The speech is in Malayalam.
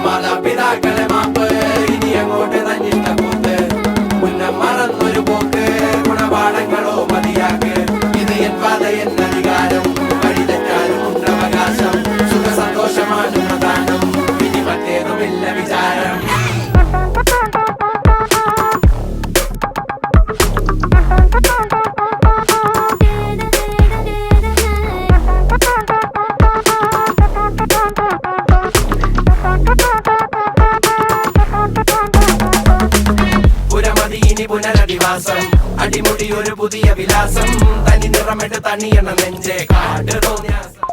മാതാപിതാക്കളെ മാപ്പ് ഇനി അങ്ങോട്ട് തന്നിട്ട കൂത്ത് മുന്നം മറന്നൊരു പോക്ക് ഗുണപാഠങ്ങളോ മതിയാക്ക് ഇത് എൻ പാത എൻ അധികാരം വഴി തെറ്റാനും ഉണ്ടവകാശം സുഖ സന്തോഷമാണ് പ്രധാനം ഇനി മറ്റേതുമില്ല വിചാരം ഇനി പുനരധിവാസം അടിമുടി ഒരു പുതിയ വിലാസം തനി നിറമിട്ട് തണിയണ നെഞ്ചേ കാട് തോന്നിയാസം